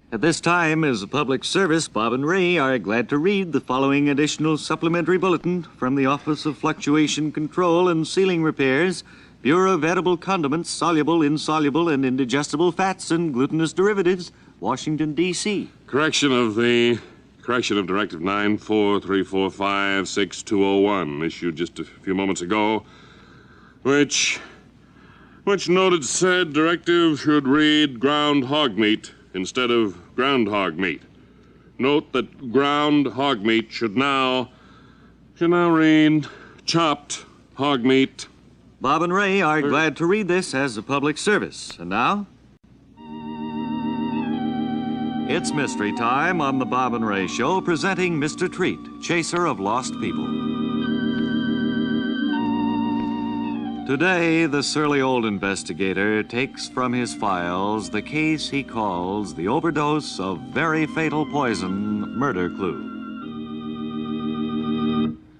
At this time, as a public service, Bob and Ray are glad to read the following additional supplementary bulletin from the Office of Fluctuation Control and Sealing Repairs, Bureau of Edible Condiments, Soluble, Insoluble, and Indigestible Fats and Glutinous Derivatives, Washington, D.C. Correction of Directive 943456201, issued just a few moments ago, which noted said directive should read ground hog meat instead of groundhog meat. Note that ground hog meat should now read chopped hog meat. Bob and Ray are glad to read this as a public service. And now, it's mystery time on the Bob and Ray Show, presenting Mr. Treat, chaser of lost people. Today, the surly old investigator takes from his files the case he calls the overdose of very fatal poison murder clue.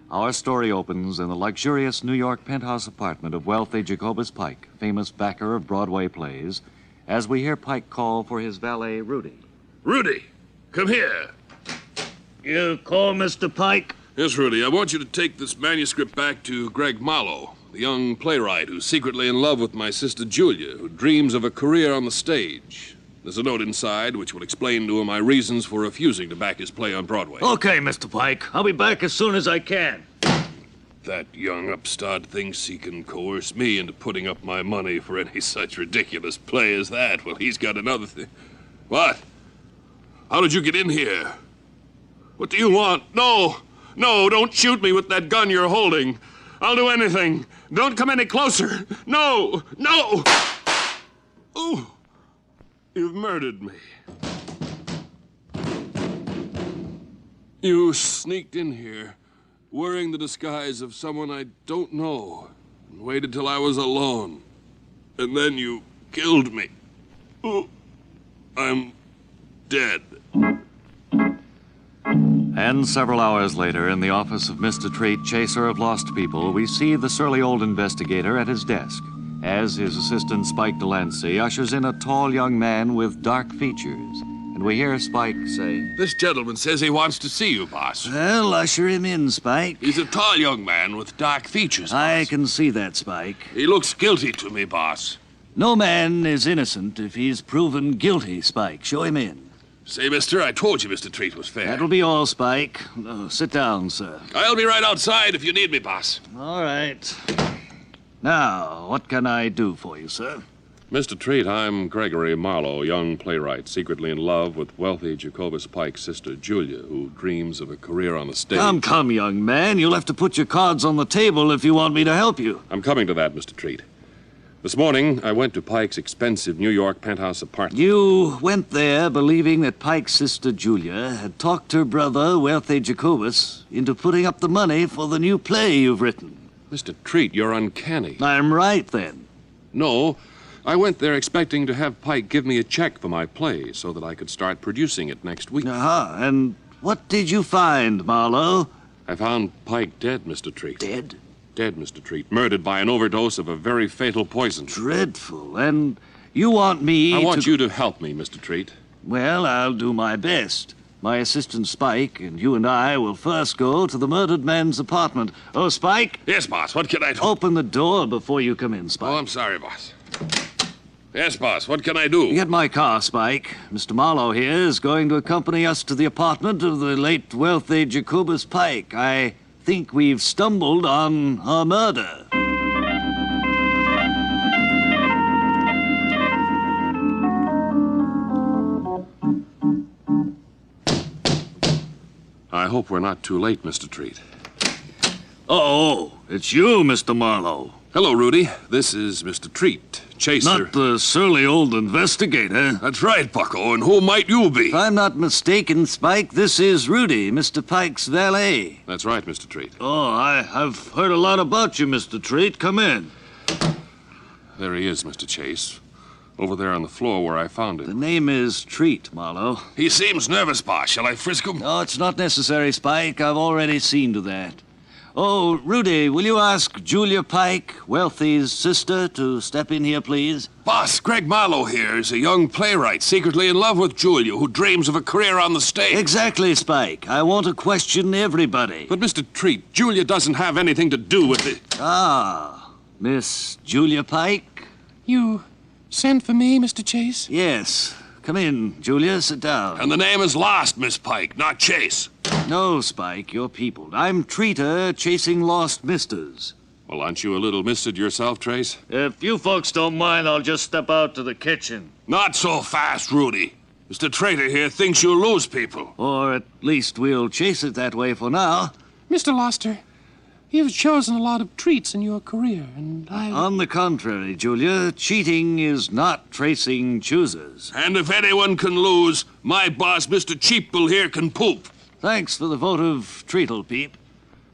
Our story opens in the luxurious New York penthouse apartment of wealthy Jacobus Pike, famous backer of Broadway plays, as we hear Pike call for his valet, Rudy. Rudy, come here. You call, Mr. Pike? Yes, Rudy, I want you to take this manuscript back to Greg Marlowe, the young playwright who's secretly in love with my sister Julia, who dreams of a career on the stage. There's a note inside which will explain to him my reasons for refusing to back his play on Broadway. Okay, Mr. Pike. I'll be back as soon as I can. That young upstart thinks he can coerce me into putting up my money for any such ridiculous play as that. Well, he's got another thing. What? How did you get in here? What do you want? No, don't shoot me with that gun you're holding. I'll do anything. Don't come any closer. No! Ooh, you've murdered me. You sneaked in here, wearing the disguise of someone I don't know, and waited till I was alone. And then you killed me. Oh, I'm dead. And several hours later, in the office of Mr. Treat, chaser of lost people, we see the surly old investigator at his desk, as his assistant Spike Delancey ushers in a tall young man with dark features. And we hear Spike say, This gentleman says he wants to see you, boss. Well, usher him in, Spike. He's a tall young man with dark features, boss. I can see that, Spike. He looks guilty to me, boss. No man is innocent if he's proven guilty, Spike. Show him in. Say, mister, I told you Mr. Treat was fair. That'll be all, Spike. Sit down, sir. I'll be right outside if you need me, boss. All right. Now, what can I do for you, sir? Mr. Treat, I'm Gregory Marlowe, young playwright, secretly in love with wealthy Jacobus Pike's sister, Julia, who dreams of a career on the stage. Come, young man. You'll have to put your cards on the table if you want me to help you. I'm coming to that, Mr. Treat. This morning, I went to Pike's expensive New York penthouse apartment. You went there believing that Pike's sister, Julia, had talked her brother, wealthy Jacobus, into putting up the money for the new play you've written. Mr. Treat, you're uncanny. I'm right, then. No, I went there expecting to have Pike give me a check for my play so that I could start producing it next week. And what did you find, Marlowe? I found Pike dead, Mr. Treat. Dead? Dead, Mr. Treat. Murdered by an overdose of a very fatal poison. Dreadful. And you want me I want you to help me, Mr. Treat. Well, I'll do my best. My assistant Spike and you and I will first go to the murdered man's apartment. Oh, Spike? Yes, boss. What can I do? Open the door before you come in, Spike. Oh, I'm sorry, boss. Yes, boss. What can I do? Get my car, Spike. Mr. Marlowe here is going to accompany us to the apartment of the late wealthy Jacobus Pike. I think we've stumbled on a murder. I hope we're not too late, Mr. Treat. Oh, it's you, Mr. Marlowe. Hello, Rudy. This is Mr. Treat, chaser. Not the surly old investigator. That's right, Bucko. And who might you be? If I'm not mistaken, Spike, this is Rudy, Mr. Pike's valet. That's right, Mr. Treat. Oh, I've heard a lot about you, Mr. Treat. Come in. There he is, Mr. Chase. Over there on the floor where I found The him. name is Treat, Marlowe. He seems nervous, boss. Shall I frisk him? Oh, it's not necessary, Spike. I've already seen to that. Oh, Rudy, will you ask Julia Pike, Wealthy's sister, to step in here, please? Boss, Greg Marlowe here is a young playwright secretly in love with Julia, who dreams of a career on the stage. Exactly, Spike. I want to question everybody. But, Mr. Treat, Julia doesn't have anything to do with it. Ah, Miss Julia Pike? You sent for me, Mr. Chase? Yes. Come in, Julia. Sit down. And the name is Lost, Miss Pike, not Chase. No, Spike, you're peopled. I'm Treater, chasing lost misters. Well, aren't you a little misted yourself, Trace? If you folks don't mind, I'll just step out to the kitchen. Not so fast, Rudy. Mr. Traitor here thinks you'll lose people. Or at least we'll chase it that way for now. Mr. Loster, you've chosen a lot of treats in your career, and On the contrary, Julia, cheating is not tracing choosers. And if anyone can lose, my boss, Mr. Cheapbill here, can poop. Thanks for the vote of treatle, Peep.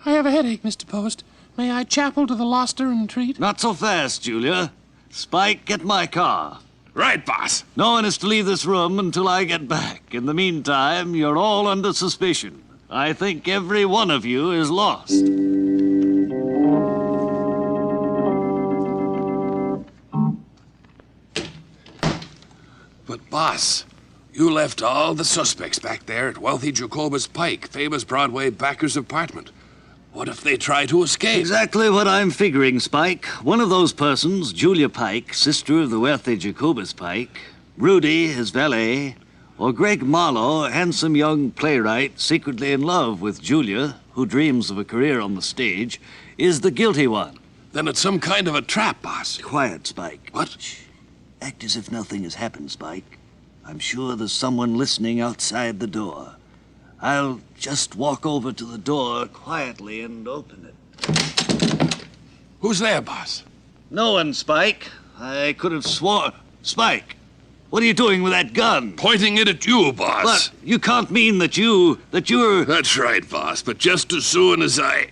I have a headache, Mr. Post. May I chapel to the Loster and treat? Not so fast, Julia. Spike, get my car. Right, boss. No one is to leave this room until I get back. In the meantime, you're all under suspicion. I think every one of you is lost. But, boss, you left all the suspects back there at Wealthy Jacobus Pike, famous Broadway backer's apartment. What if they try to escape? Exactly what I'm figuring, Spike. One of those persons, Julia Pike, sister of the wealthy Jacobus Pike, Rudy, his valet, or Greg Marlowe, handsome young playwright secretly in love with Julia, who dreams of a career on the stage, is the guilty one. Then it's some kind of a trap, boss. Quiet, Spike. What? Shh. Act as if nothing has happened, Spike. I'm sure there's someone listening outside the door. I'll just walk over to the door quietly and open it. Who's there, boss? No one, Spike. I could have sworn... Spike, what are you doing with that gun? Pointing it at you, boss. But you can't mean that you're... That's right, boss. But just as soon as I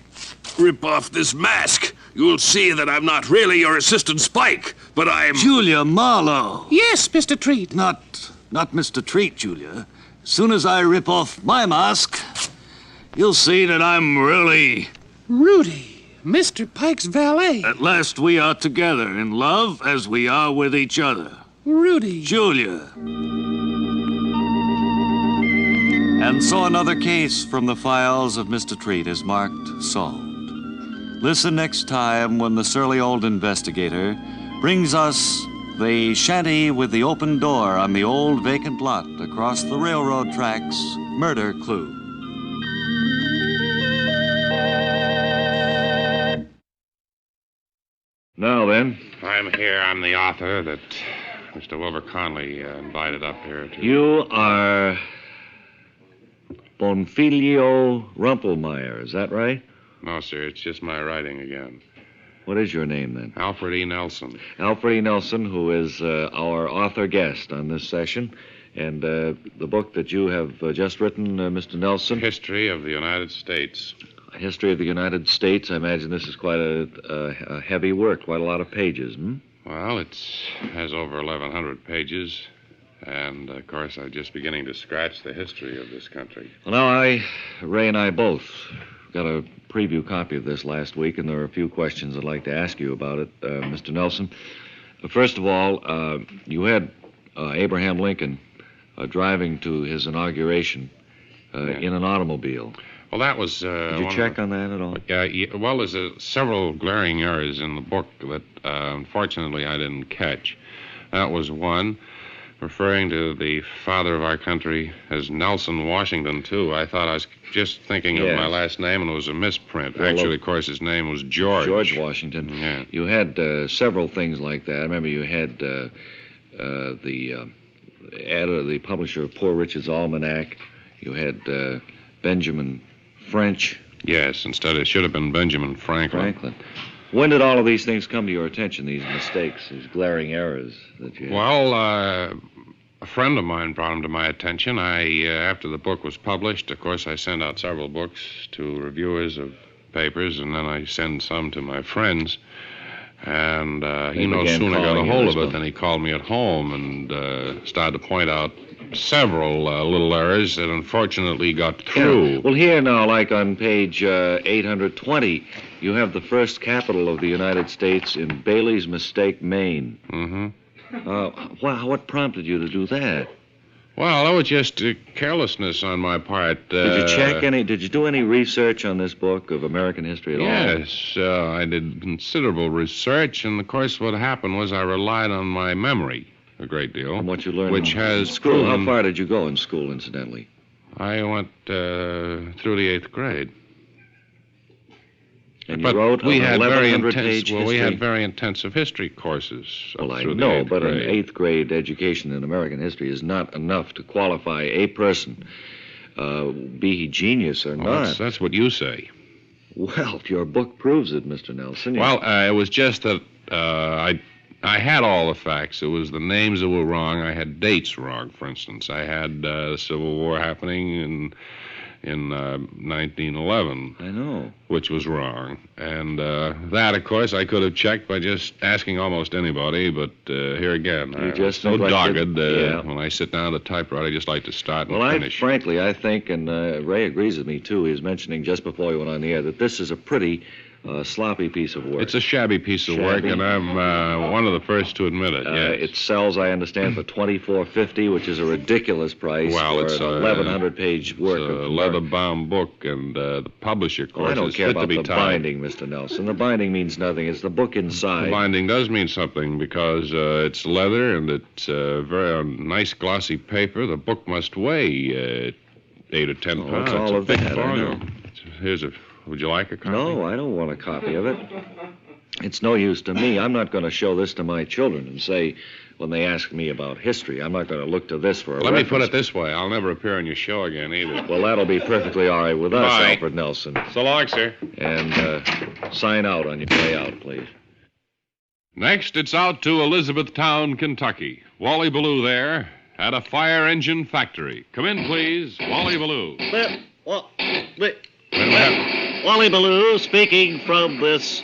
rip off this mask, you'll see that I'm not really your assistant Spike, but I'm... Julia Marlowe. Yes, Mr. Treat. Not Mr. Treat, Julia. As soon as I rip off my mask, you'll see that I'm really... Rudy, Mr. Pike's valet. At last we are together in love as we are with each other. Rudy. Julia. And so another case from the files of Mr. Treat is marked solved. Listen next time when the surly old investigator brings us the shanty with the open door on the old vacant lot across the railroad tracks murder clue. Now then. I'm here. I'm the author that Mr. Wilbur Conley invited up here to... You are Bonfilio Rumpelmeyer, is that right? No, sir. It's just my writing again. What is your name, then? Alfred E. Nelson. Alfred E. Nelson, who is our author guest on this session. And the book that you have just written, Mr. Nelson... History of the United States. History of the United States. I imagine this is quite a heavy work, quite a lot of pages, hmm? Well, it has over 1,100 pages. And, of course, I'm just beginning to scratch the history of this country. Well, now, Ray and I both got a preview copy of this last week, and there are a few questions I'd like to ask you about it, Mr. Nelson. First of all, you had Abraham Lincoln driving to his inauguration in an automobile. Well, that was... Did you check on that at all? Yeah, well, there's several glaring errors in the book that, unfortunately, I didn't catch. That was one. Referring to the father of our country as Nelson Washington, too. I thought I was just thinking of my last name, and it was a misprint. Well, actually, of course, his name was George. George Washington. Yeah. You had several things like that. I remember you had the publisher of Poor Richard's Almanac. You had Benjamin French. Yes, instead it should have been Benjamin Franklin. When did all of these things come to your attention, these mistakes, these glaring errors that you had? Well, a friend of mine brought them to my attention. After the book was published, of course, I sent out several books to reviewers of papers, and then I send some to my friends. And he no sooner got a hold of it than he called me at home and started to point out several little errors that unfortunately got through. Yeah. Well, here now, like on page 820, you have the first capital of the United States in Bailey's Mistake, Maine. Mm-hmm. What prompted you to do that? Well, that was just carelessness on my part. Did you do any research on this book of American history at all? Yes, I did considerable research, and of course what happened was I relied on my memory a great deal. And what you learned which in has school. Proven, how far did you go in school, incidentally? I went through the 8th grade. And but you wrote we had very intense. Well, we had very intensive history courses. Well, I through know, the 8th but grade. an 8th grade education in American history is not enough to qualify a person, be he genius or not. That's what you say. Well, your book proves it, Mr. Nelson. Well, it was just that I had all the facts. It was the names that were wrong. I had dates wrong, for instance. I had the Civil War happening in 1911. I know. Which was wrong. And that, of course, I could have checked by just asking almost anybody, but here again, I'm just so dogged. yeah. When I sit down at the typewriter, I just like to start and Well, finish. frankly, I think, and Ray agrees with me, too, he was mentioning just before we went on the air, that this is a pretty sloppy piece of work. It's a shabby piece of work, and I'm one of the first to admit it, yes. It sells, I understand, for $24.50, which is a ridiculous price for it's an 1,100-page work it's a of leather-bound book, and the publisher, of course, I don't is care fit about to be the tied. binding, Mr. Nelson. The binding means nothing. It's the book inside. The binding does mean something because it's leather and it's very nice glossy paper. The book must weigh 8 or 10 pounds. It's all of big that, I know. volume. Here's a. Would you like a copy? No, I don't want a copy of it. It's no use to me. I'm not going to show this to my children and say, when they ask me about history, I'm not going to look to this for a Let me reference. put it this way. I'll never appear on your show again either. Well, that'll be perfectly all right with us, Bye. Alfred Nelson. So long, sir. And sign out on your way out, please. Next, it's out to Elizabethtown, Kentucky. Wally Ballou there at a fire engine factory. Come in, please. Wally Ballou. Wally Ballou speaking from this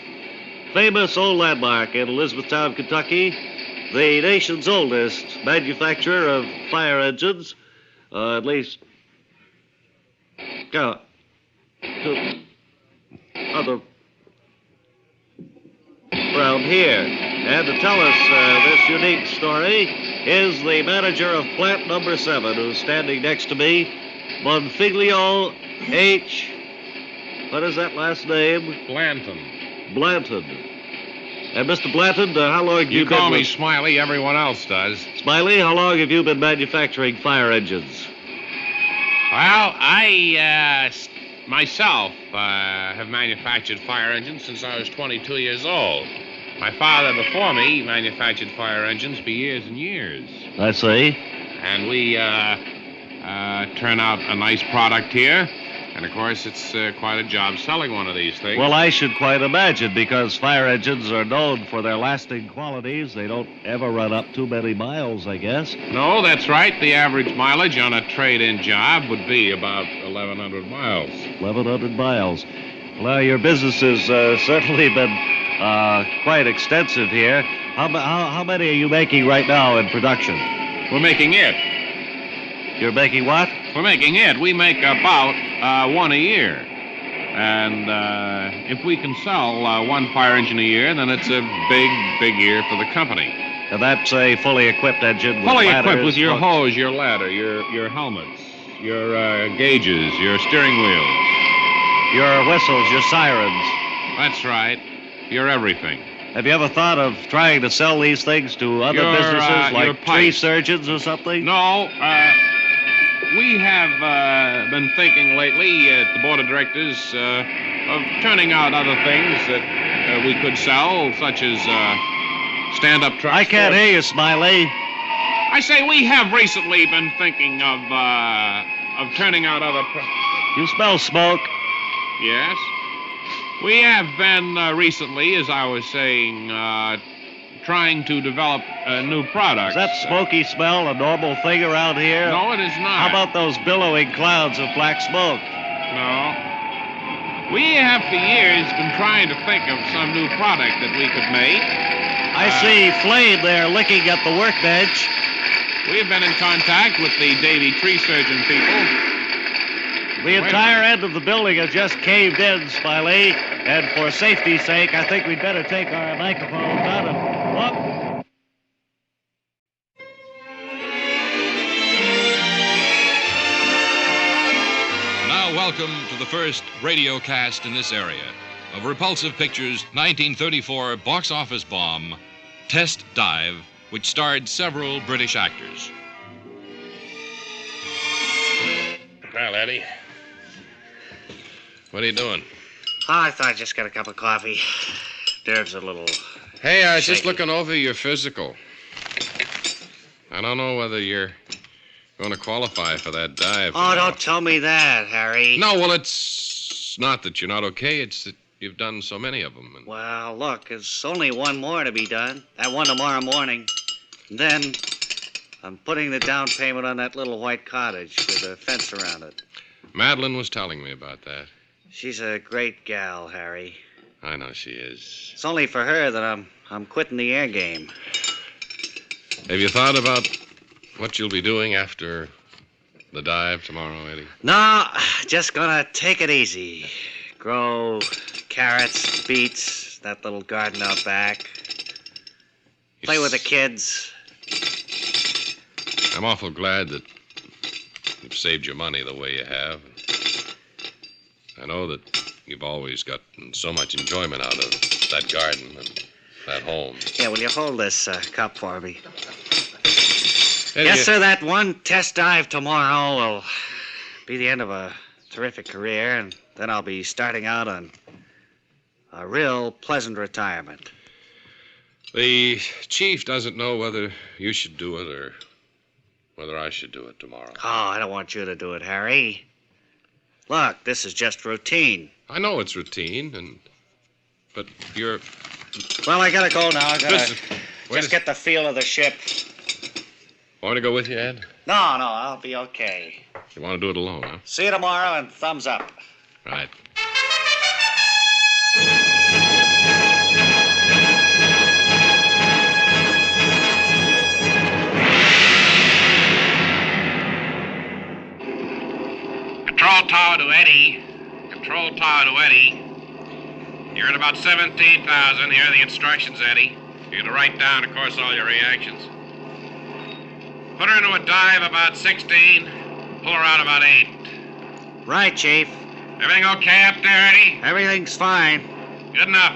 famous old landmark in Elizabethtown, Kentucky, the nation's oldest manufacturer of fire engines, at least other around here. And to tell us this unique story is the manager of plant number 7, who's standing next to me, Bonfiglio H. What is that last name? Blanton. Blanton. And Mr. Blanton, how long have you been... You call me Smiley, everyone else does. Smiley, how long have you been manufacturing fire engines? Well, I myself have manufactured fire engines since I was 22 years old. My father before me manufactured fire engines for years and years. I see. And we turn out a nice product here. And, of course, it's quite a job selling one of these things. Well, I should quite imagine, because fire engines are known for their lasting qualities. They don't ever run up too many miles, I guess. No, that's right. The average mileage on a trade-in job would be about 1,100 miles. 1,100 miles. Well, your business has certainly been quite extensive here. How many are you making right now in production? We're making it. You're making what? We're making it. We make about one a year. And if we can sell one fire engine a year, then it's a big year for the company. And that's a fully equipped engine with Fully ladders, equipped with your hooks. hose, your ladder, your helmets, your gauges, your steering wheels. Your whistles, your sirens. That's right. Your everything. Have you ever thought of trying to sell these things to other Your, businesses, your like tree pipes. surgeons or something? No, we have been thinking lately at the board of directors of turning out other things that we could sell, such as stand-up trucks. I can't hear you, Smiley. I say we have recently been thinking of turning out other... You smell smoke. Yes. We have been recently, as I was saying, trying to develop new products. Is that smoky smell a normal thing around here? No, it is not. How about those billowing clouds of black smoke? No. We have for years been trying to think of some new product that we could make. I see Flame there licking at the workbench. We've been in contact with the Davy tree surgeon people. The entire end of the building has just caved in, Smiley. And for safety's sake, I think we'd better take our microphones out and walk. Now welcome to the first radio cast in this area of Repulsive Pictures' 1934 box office bomb, Test Dive, which starred several British actors. Well, Eddie, what are you doing? Oh, I thought I'd just get a cup of coffee. Nerves a little... Hey, I was just shaky. looking over your physical. I don't know whether you're going to qualify for that dive. Oh, don't tell me that, Harry. No, well, it's not that you're not okay. It's that you've done so many of them. Well, look, there's only one more to be done. That one tomorrow morning. And then I'm putting the down payment on that little white cottage with a fence around it. Madeline was telling me about that. She's a great gal, Harry. I know she is. It's only for her that I'm quitting the air game. Have you thought about what you'll be doing after the dive tomorrow, Eddie? No, just gonna take it easy. Grow carrots, beets, that little garden out back. Play with the kids. I'm awful glad that you've saved your money the way you have. I know that you've always gotten so much enjoyment out of that garden and that home. Yeah, will you hold this cup for me? Eddie, Yes, sir, that one test dive tomorrow will be the end of a terrific career, and then I'll be starting out on a real pleasant retirement. The chief doesn't know whether you should do it or whether I should do it tomorrow. Oh, I don't want you to do it, Harry. Look, this is just routine. I know it's routine, but you're... Well, I gotta go now. I gotta Listen, just get the feel of the ship. Want to go with you, Ed? No, I'll be okay. You want to do it alone, huh? See you tomorrow, and thumbs up. Right. Control tower to Eddie. Control tower to Eddie. You're at about 17,000. Here are the instructions, Eddie. You're to write down, of course, all your reactions. Put her into a dive about 16. Pull her out about 8. Right, Chief. Everything okay up there, Eddie? Everything's fine. Good enough.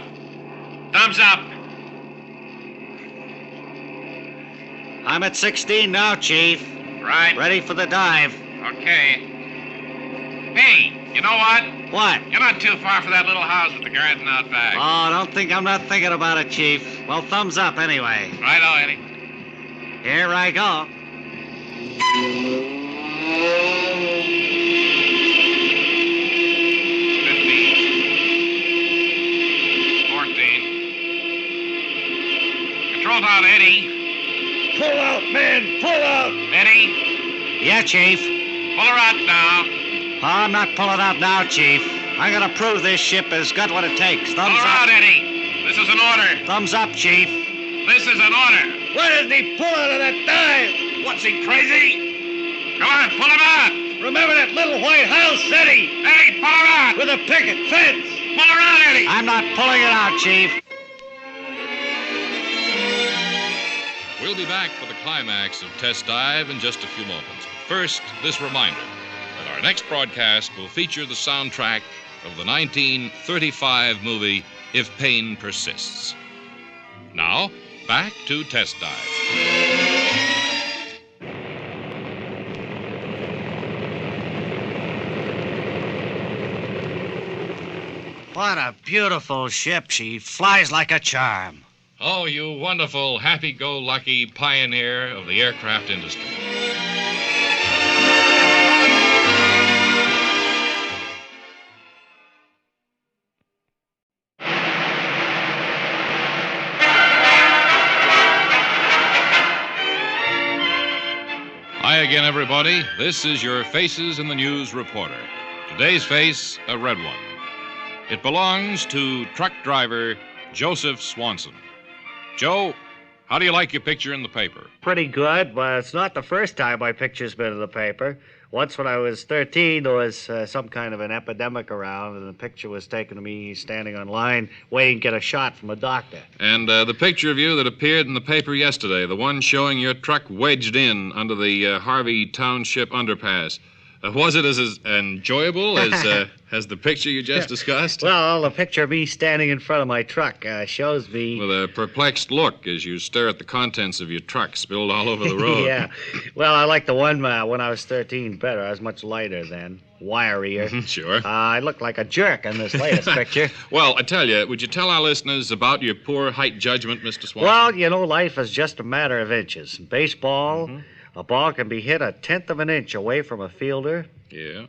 Thumbs up. I'm at 16 now, Chief. Right. Ready for the dive. Okay. Hey, you know what? What? You're not too far for that little house with the garden out back. Oh, don't think I'm not thinking about it, Chief. Well, thumbs up anyway. Righto, Eddie. Here I go. 14. Control tower to Eddie. Pull out, man! Pull out! Eddie, Yeah, Chief. pull her out now. Oh, I'm not pulling out now, Chief. I'm gonna prove this ship has got what it takes. Pull Thumbs her up. out, Eddie. This is an order. Thumbs up, Chief. This is an order. Why didn't he pull out of that dive? What's he, crazy? Come on, pull him out. Remember that little white house, Eddie? Eddie, pull her out. With a picket fence. Pull her out, Eddie. I'm not pulling it out, Chief. We'll be back for the climax of Test Dive in just a few moments. First, this reminder that our next broadcast will feature the soundtrack of the 1935 movie If Pain Persists. Now, back to Test Dive. What a beautiful ship. She flies like a charm. Oh, you wonderful, happy-go-lucky pioneer of the aircraft industry. Hi again, everybody. This is your Faces in the News reporter. Today's face, a red one. It belongs to truck driver Joseph Swanson. Joe, How do you like your picture in the paper? Pretty good, but it's not the first time my picture's been in the paper. Once when I was 13, there was some kind of an epidemic around, and the picture was taken of me standing on line waiting to get a shot from a doctor. And the picture of you that appeared in the paper yesterday, the one showing your truck wedged in under the Harvey Township underpass, was it as enjoyable as the picture you just discussed? Well, the picture of me standing in front of my truck shows me... With a perplexed look as you stare at the contents of your truck spilled all over the road. Yeah. Well, I like the one when I was 13 better. I was much lighter then, wirier. Sure. I looked like a jerk in this latest picture. Well, I tell you, would you tell our listeners about your poor height judgment, Mr. Swanson? Well, you know, life is just a matter of inches. In baseball, a ball can be hit 1/10 of an inch away from a fielder. Yeah.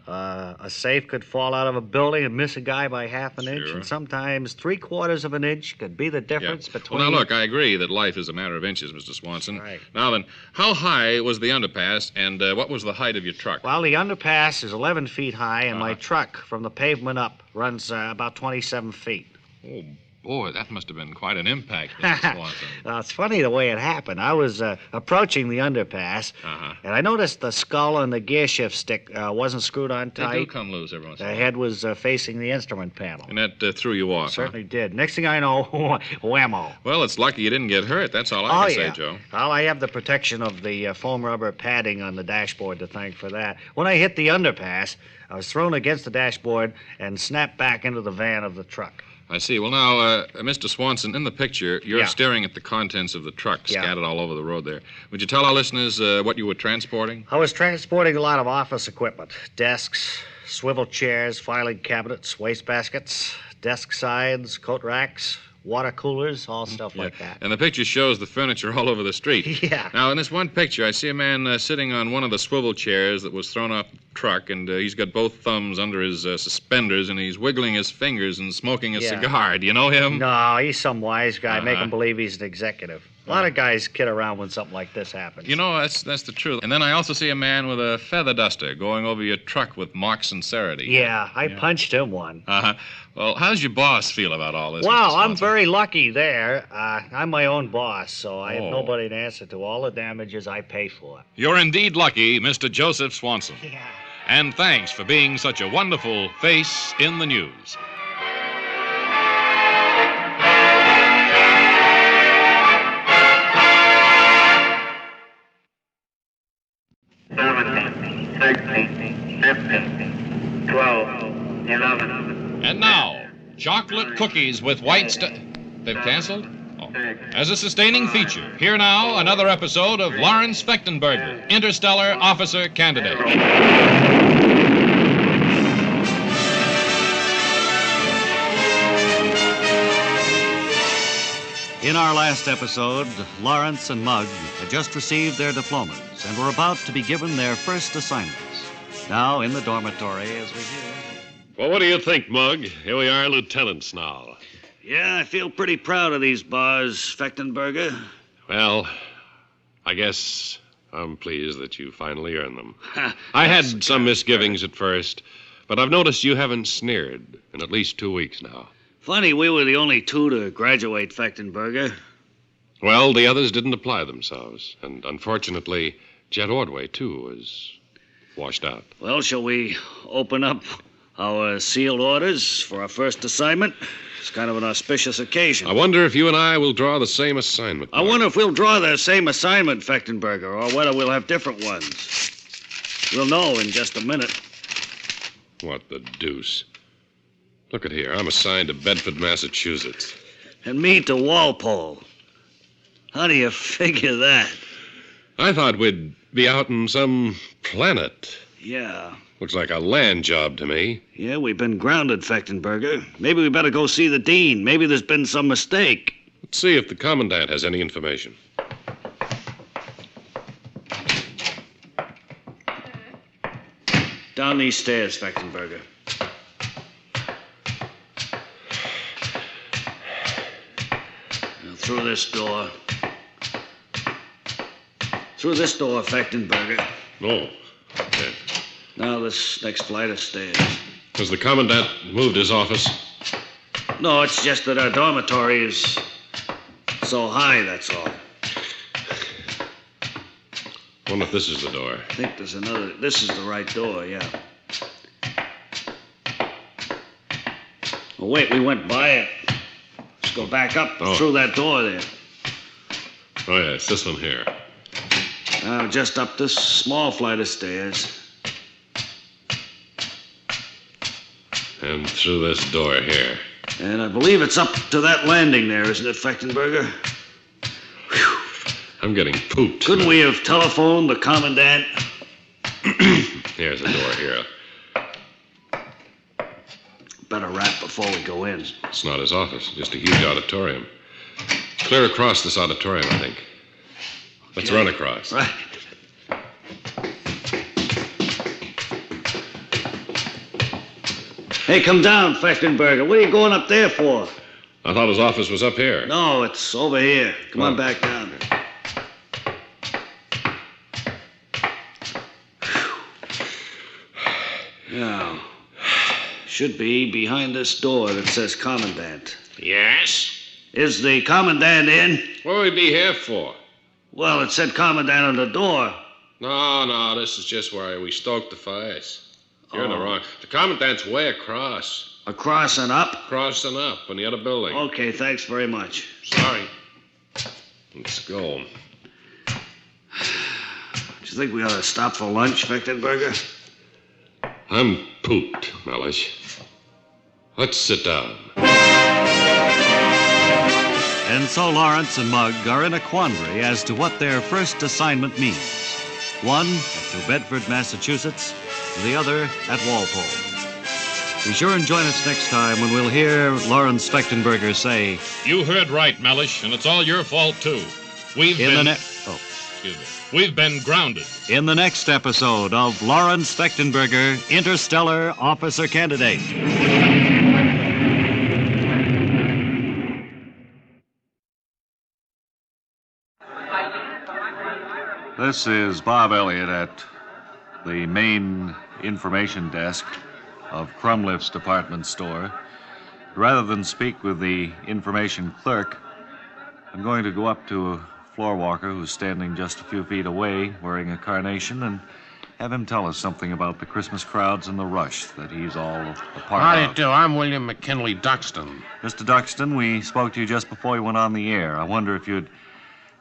A safe could fall out of a building and miss a guy by half an inch, Sure. and sometimes 3/4 of an inch could be the difference between... Well, now, look, I agree that life is a matter of inches, Mr. Swanson. Right. Now then, how high was the underpass, and what was the height of your truck? Well, the underpass is 11 feet high, and my truck, from the pavement up, runs about 27 feet. Oh, boy, that must have been quite an impact, Mr. Swanson. Well, it's funny the way it happened. I was approaching the underpass, and I noticed the skull and the gear shift stick wasn't screwed on They tight. do come loose every once in a The while. head was facing the instrument panel. And that threw you off, Certainly did. Next thing I know, whammo. Well, it's lucky you didn't get hurt. That's all I can say, Joe. Well, I have the protection of the foam rubber padding on the dashboard to thank for that. When I hit the underpass, I was thrown against the dashboard and snapped back into the van of the truck. I see. Well, now, Mr. Swanson, in the picture, you're Yeah. staring at the contents of the truck Yeah. scattered all over the road there. Would you tell our listeners what you were transporting? I was transporting a lot of office equipment. Desks, swivel chairs, filing cabinets, wastebaskets, desk sides, coat racks, water coolers, all stuff like that. And the picture shows the furniture all over the street. Yeah. Now, in this one picture, I see a man sitting on one of the swivel chairs that was thrown off the truck, and he's got both thumbs under his suspenders, and he's wiggling his fingers and smoking a Yeah. cigar. Do you know him? No, he's some wise guy. Make him believe he's an executive. A lot of guys kid around when something like this happens. You know, that's the truth. And then I also see a man with a feather duster going over your truck with mock sincerity. Yeah, I punched him one. Uh-huh. Well, how's your boss feel about all this? Well, Mr. I'm Swanson? very lucky there. I'm my own boss, so I have Oh. nobody to answer to. All the damages I pay for. You're indeed lucky, Mr. Joseph Swanson. Yeah. And thanks for being such a wonderful face in the news. And now, chocolate cookies with white They've canceled? Oh. As a sustaining feature, here now another episode of Lawrence Fechtenberger, Interstellar Officer Candidate. In our last episode, Lawrence and Mugg had just received their diplomas and were about to be given their first assignments. Now, in the dormitory, as we hear. Well, what do you think, Mugg? Here we are, lieutenants now. Yeah, I feel pretty proud of these bars, Fechtenberger. Well, I guess I'm pleased that you finally earned them. I had some misgivings at first, but I've noticed you haven't sneered in at least 2 weeks now. Funny, we were the only two to graduate, Fechtenberger. Well, the others didn't apply themselves, and unfortunately, Jet Ordway, too, was washed out. Well, shall we open up our sealed orders for our first assignment? It's kind of an auspicious occasion. I wonder if you and I will draw the same assignment. I wonder if we'll draw the same assignment, Fechtenberger, or whether we'll have different ones. We'll know in just a minute. What the deuce? Look at here. I'm assigned to Bedford, Massachusetts. And me to Walpole. How do you figure that? I thought we'd be out in some planet. Yeah. Looks like a land job to me. Yeah, we've been grounded, Fechtenberger. Maybe we better go see the dean. Maybe there's been some mistake. Let's see if the commandant has any information. Down these stairs, Fechtenberger. Now, through this door. Through this door, Fechtenberger. Oh, okay. Now this next flight of stairs. Has the commandant moved his office? No, it's just that our dormitory is so high, that's all. wonder if this is the door. I think there's another. This is the right door, yeah. Oh, wait, we went by it. Let's go back up through that door there. Oh, yeah, it's this one here. Just up this small flight of stairs. And through this door here. And I believe it's up to that landing there, isn't it, Fechtenberger? I'm getting pooped. Couldn't we have telephoned the commandant? Here's a door here. Better rap before we go in. It's not his office, just a huge auditorium. Clear across this auditorium, I think. Let's run across. Right. Hey, come down, Fechtenberger. What are you going up there for? I thought his office was up here. No, it's over here. Come on back down. Now, should be behind this door that says Commandant. Yes? Is the Commandant in? What would we be here for? Well, it said Commandant on the door. No, this is just where we stoked the fires. You're in the wrong. The commandant's way across. Across and up? Across and up in the other building. Okay, thanks very much. Sorry. Let's go. Do you think we ought to stop for lunch, Fechtenberger? I'm pooped, Mellish. Let's sit down. And so Lawrence and Mugg are in a quandary as to what their first assignment means. One at New Bedford, Massachusetts, the other at Walpole. Be sure and join us next time when we'll hear Lawrence Fechtenberger say, You heard right, Mellish, and it's all your fault, too. We've been grounded. In the next episode of Lawrence Fechtenberger, Interstellar Officer Candidate. This is Bob Elliott at the main information desk of Crumliff's department store. Rather than speak with the information clerk, I'm going to go up to a floor walker who's standing just a few feet away wearing a carnation and have him tell us something about the Christmas crowds and the rush that he's all a part How do of. you do? I'm William McKinley Duxton. Mr. Duxton, we spoke to you just before you went on the air. I wonder if you'd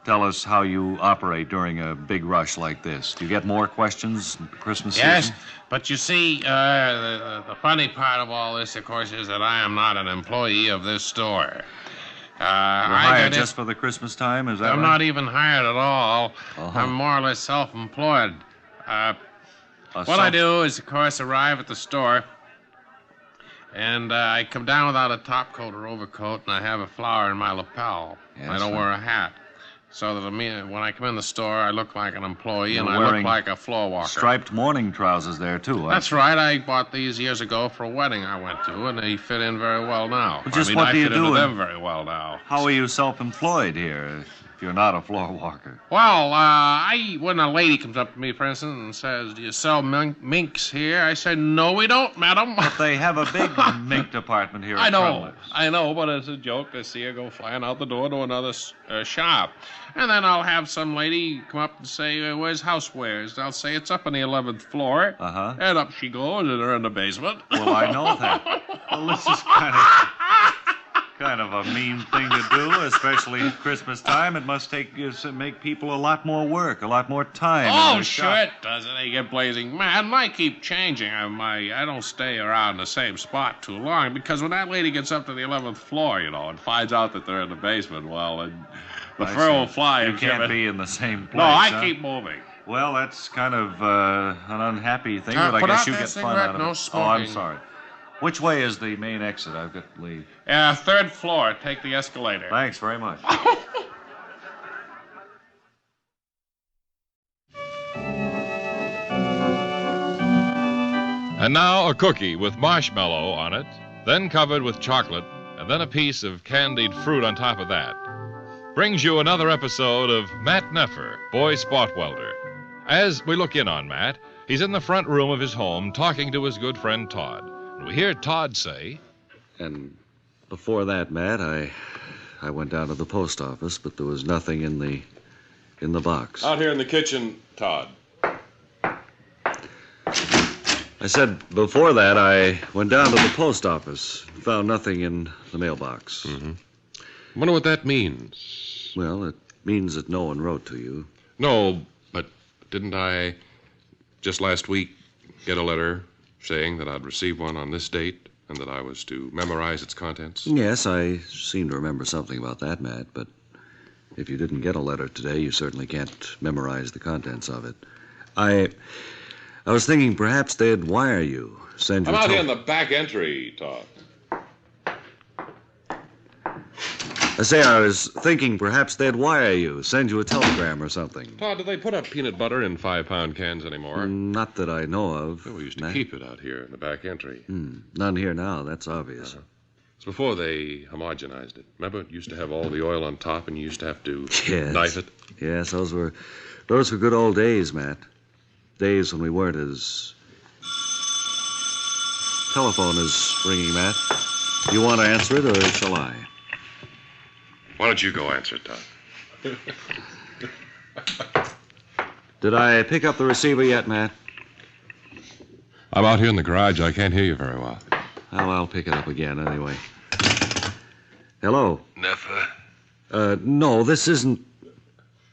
tell us how you operate during a big rush like this. Do you get more questions at the Christmas Yes, season? but you see, the funny part of all this, of course, is that I am not an employee of this store. You're hired just for the Christmas time, is that right? I'm not even hired at all. Uh-huh. I'm more or less self-employed. What I do is, of course, arrive at the store, and I come down without a top coat or overcoat, and I have a flower in my lapel. Yes, I don't sir. wear a hat. So that when I come in the store, I look like an employee, You're and I look wearing like a floor walker. Striped morning trousers there, too. aren't That's you? right. I bought these years ago for a wedding I went to, and they fit in very well now. Well, just I mean, what I do you fit do into in- them very well now. How are you self-employed here if you're not a floor walker? Well, when a lady comes up to me, for instance, and says, "Do you sell minks here?" I say, "No, we don't, madam." But they have a big mink department here I at know, Crumliff's. I know, but it's a joke to see her go flying out the door to another shop. And then I'll have some lady come up and say, "Where's housewares?" I'll say, "It's up on the 11th floor." Uh-huh. And up she goes, and they're in the basement. Well, I know that. Well, this is kind of a mean thing to do, especially at Christmas time. It must make people a lot more work, a lot more time. in Oh, their sure shop. it does. They get blazing mad, and I keep changing. I don't stay around the same spot too long, because when that lady gets up to the 11th floor, and finds out that they're in the basement, well, and the I fur see. will fly. You and can't give it- be in the same place. No, I huh? keep moving. Well, that's kind of an unhappy thing, but I put guess out you that get fun cigarette, out of no it. Oh, I'm smoking. sorry. Which way is the main exit? I've got to leave. 3rd floor. Take the escalator. Thanks very much. And now a cookie with marshmallow on it, then covered with chocolate, and then a piece of candied fruit on top of that. Brings you another episode of Matt Neffer, boy spot welder. As we look in on Matt, he's in the front room of his home talking to his good friend Todd. And we hear Todd say, And before that, Matt, I went down to the post office, but there was nothing in the in the box? Out here in the kitchen, Todd. I said before that I went down to the post office. Found nothing in the mailbox. Mm-hmm. Wonder what that means. Well, it means that no one wrote to you. No, but didn't I just last week get a letter saying that I'd received one on this date and that I was to memorize its contents? Yes, I seem to remember something about that, Matt, but if you didn't get a letter today, you certainly can't memorize the contents of it. I was thinking perhaps they'd wire you, send you... I'm out here in the back entry, Todd. I was thinking perhaps they'd wire you, send you a telegram or something. Todd, do they put up peanut butter in 5-pound cans anymore? Not that I know of. We used to Matt. keep it out here in the back entry. None here now, that's obvious. It's before they homogenized it. Remember, it used to have all the oil on top and you used to have to Yes. knife it? Yes, those were good old days, Matt. Days when we weren't as... Telephone is ringing, Matt. Do you want to answer it, or shall I? Why don't you go answer it, Todd? Did I pick up the receiver yet, Matt? I'm out here in the garage. I can't hear you very well. Well, I'll pick it up again anyway. Hello? Neffer, No, this isn't...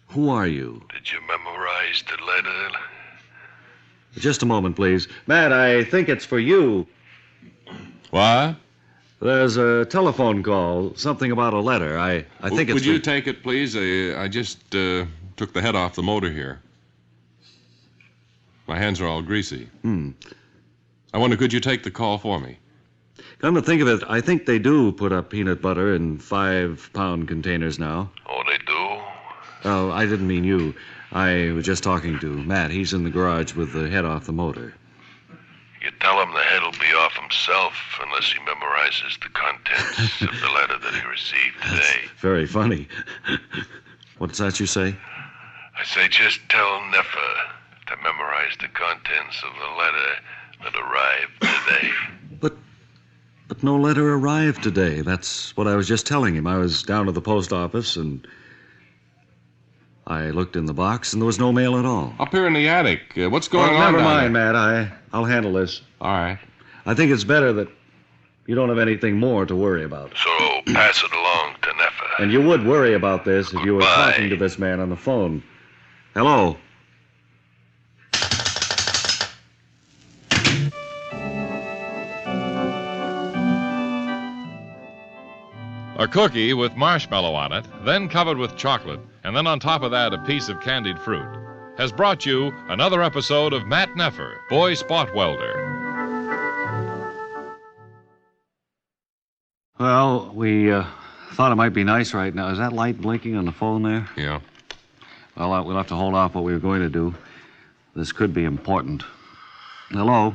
Who are you? did you memorize the letter? Just a moment, please. Matt, I think it's for you. What? There's a telephone call, something about a letter. I think it's... Would you take it, please? I just took the head off the motor here. My hands are all greasy. I wonder, could you take the call for me? Come to think of it, I think they do put up peanut butter in 5-pound containers now. Oh, they do? Oh, I didn't mean you. I was just talking to Matt. He's in the garage with the head off the motor. You tell him the head'll be off himself unless he memorizes the contents of the letter that he received today. Very funny. What's that you say? I say just tell Neffer to memorize the contents of the letter that arrived today. But no letter arrived today. That's what I was just telling him. I was down to the post office, and I looked in the box, and there was no mail at all. Up here in the attic. What's going on Never down mind, there? Matt. I'll handle this. All right. I think it's better that you don't have anything more to worry about. So pass it along to Neffer. And you would worry about this if you were Goodbye. talking to this man on the phone. Hello? A cookie with marshmallow on it, then covered with chocolate, and then on top of that a piece of candied fruit, has brought you another episode of Matt Neffer, Boy Spot Welder. Well, we thought it might be nice right now. Is that light blinking on the phone there? Yeah. Well, we'll have to hold off what we were going to do. This could be important. Hello?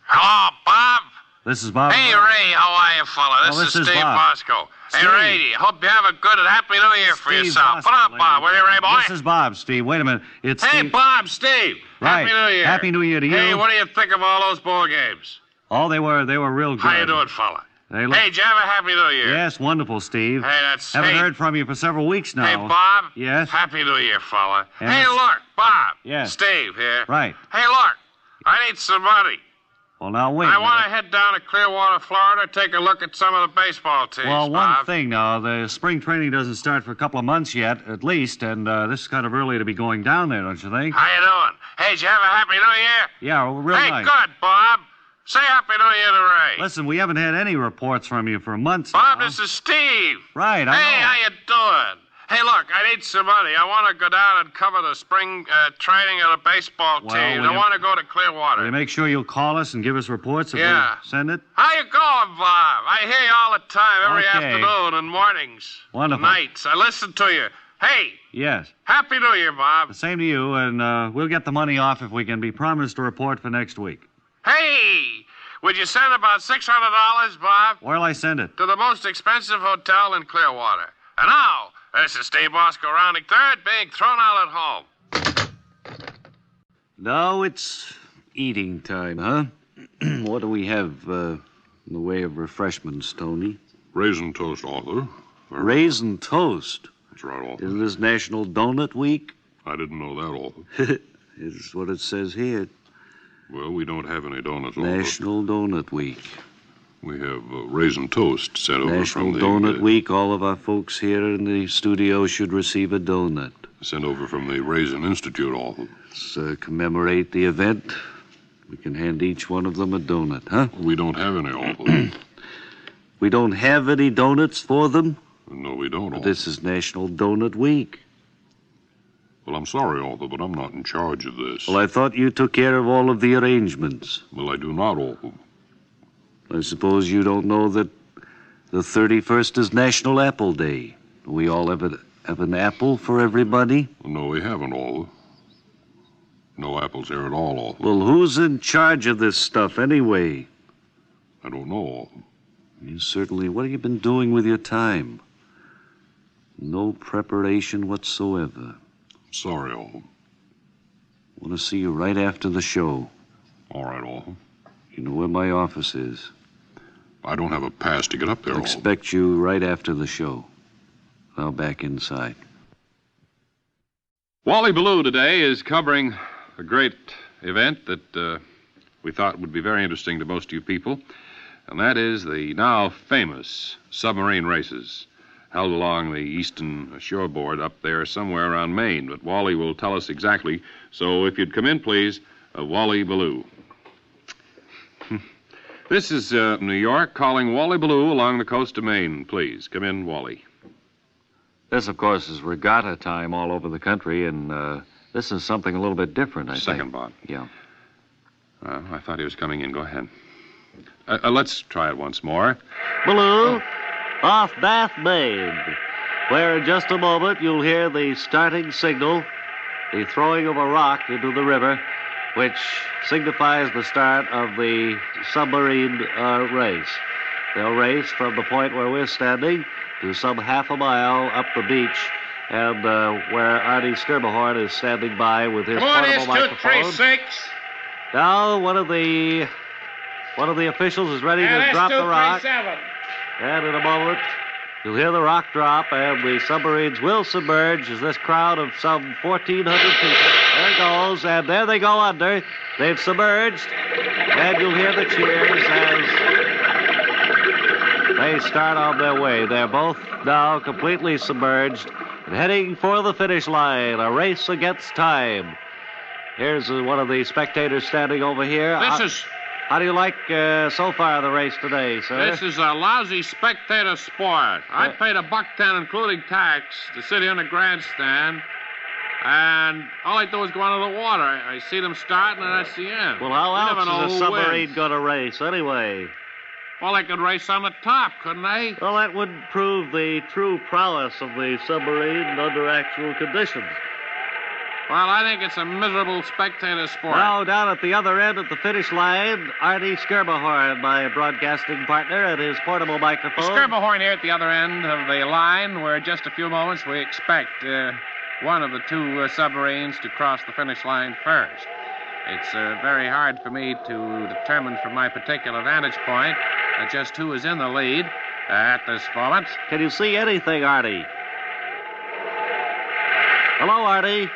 Hello, Bob? This is Bob. Hey, Ray, how are you, fella? This is Steve Bob. Bosco. Steve. Hey, Ray, hope you have a good and happy New Year for Steve yourself. Bosco, What up, ladies Bob? Will you, Ray, boy? This is Bob, Steve. Wait a minute. It's Hey, Steve. Bob, Steve. Right. Happy New Year. Happy New Year to you. Hey, what do you think of all those ball games? Oh, they were real good. How you doing, fella? They look... Hey, did you have a Happy New Year? Yes, wonderful, Steve. Hey, that's... Haven't hey, heard from you for several weeks now. Hey, Bob? Yes? Happy New Year, fella. And hey, it's- look, Bob. Yes. Steve here. Right. Hey, look. I need some money. Well, now, wait I a want to minute. head down to Clearwater, Florida, take a look at some of the baseball teams, Well, one Bob. thing now, the spring training doesn't start for a couple of months yet, at least, and this is kind of early to be going down there, don't you think? How you doing? Hey, did you have a Happy New Year? Yeah, real Hey, nice. good, Bob. Say Happy New Year to Ray. Listen, we haven't had any reports from you for months Bob, now. this is Steve. Right, I Hey, know. how you doing? Hey, look, I need some money. I want to go down and cover the spring training of the baseball Well, team. will I you- want to go to Will Clearwater. you make sure you'll call us and give us reports if Yeah. we send it? How you going, Bob? I hear you all the time, every Okay. afternoon and mornings. Wonderful. Nights. I listen to you. Hey, Yes. Happy New Year, Bob. The same to you, and we'll get the money off if we can be promised a report for next week. Hey, would you send about $600, Bob? Where'll I send it? To the most expensive hotel in Clearwater. And now, this is Steve Bosco rounding third, being thrown out at home. Now it's eating time, huh? What do we have in the way of refreshments, Tony? Raisin toast, Arthur. Raisin toast. That's right, Arthur. Isn't this National Donut Week? I didn't know that, Arthur. It's what it says here. Well, we don't have any donuts, Arthur. National Donut Week. We have raisin toast sent over National from the... Donut Week. All of our folks here in the studio should receive a donut. Sent over from the Raisin Institute, Arthur. Let's commemorate the event. We can hand each one of them a donut, huh? We don't have any, Arthur. We don't have any donuts for them? No, we don't, Arthur. This is National Donut Week. Well, I'm sorry, Arthur, but I'm not in charge of this. Well, I thought you took care of all of the arrangements. Well, I do not, Arthur. I suppose you don't know that the 31st is National Apple Day. We all have an apple for everybody? No, we haven't, Arthur. No apples here at all, Arthur. Well, who's in charge of this stuff anyway? I don't know, Arthur. You certainly... What have you been doing with your time? No preparation whatsoever. Sorry, Arthur. I want to see you right after the show. All right, Arthur. You know where my office is. I don't have a pass to get up there, I'll Arthur. expect you right after the show. Now back inside. Wally Ballou today is covering a great event that we thought would be very interesting to most of you people, and that is the now famous submarine races held along the eastern shoreboard up there somewhere around Maine. But Wally will tell us exactly. So if you'd come in, please, Wally Ballou. This is New York calling Wally Ballou along the coast of Maine. Please, come in, Wally. This, of course, is regatta time all over the country, and this is something a little bit different, I think. Second, Bob. Yeah. I thought he was coming in. Go ahead. Let's try it once more. Ballou, off Bath, Maine, where in just a moment you'll hear the starting signal, the throwing of a rock into the river, which signifies the start of the submarine race. They'll race from the point where we're standing to some half a mile up the beach, and where Artie Sturmahorn is standing by with his portable microphone. 236. Now one of the officials is ready to drop the rock. And in a moment, you'll hear the rock drop, and the submarines will submerge as this crowd of some 1,400 people. There it goes, and there they go under. They've submerged, and you'll hear the cheers as they start on their way. They're both now completely submerged and heading for the finish line, a race against time. Here's one of the spectators standing over here. How do you like so far the race today, sir? This is a lousy spectator sport. I paid $1.10, including tax, to sit here in the grandstand, and all I do is go under the water. I see them start, and that's the end. Well, how You never know else is who a submarine wins. going to race anyway? Well, they could race on the top, couldn't they? Well, that wouldn't prove the true prowess of the submarine under actual conditions. Well, I think it's a miserable spectator sport. Now, down at the other end at the finish line, Artie Sturmahorn, my broadcasting partner, and his portable microphone. Sturmahorn here at the other end of the line, where in just a few moments we expect one of the two submarines to cross the finish line first. It's very hard for me to determine from my particular vantage point just who is in the lead at this moment. Can you see anything, Artie? Hello, Artie.